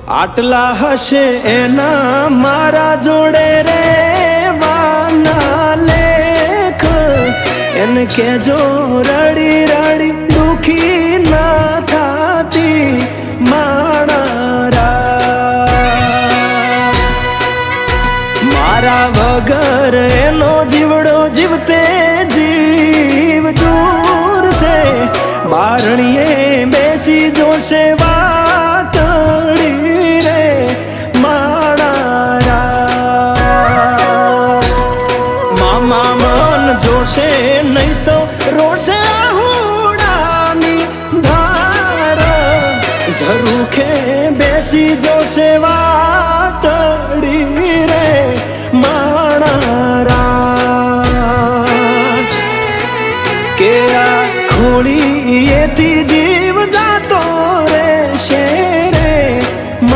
આટલા હશે એના મારા જોડે રે વાના લેખ એને કેજો રડી રડી દુખી ના થાતી માણા મારા વગર એનો જીવડો જીવતે જીવ જોરશે બારણીએ બેસી જોશે વાતડી રે માણા મામા મન જોશે નહીં તો રોશે હુડાની ધાર ઝરૂખે બેસી જોશે વા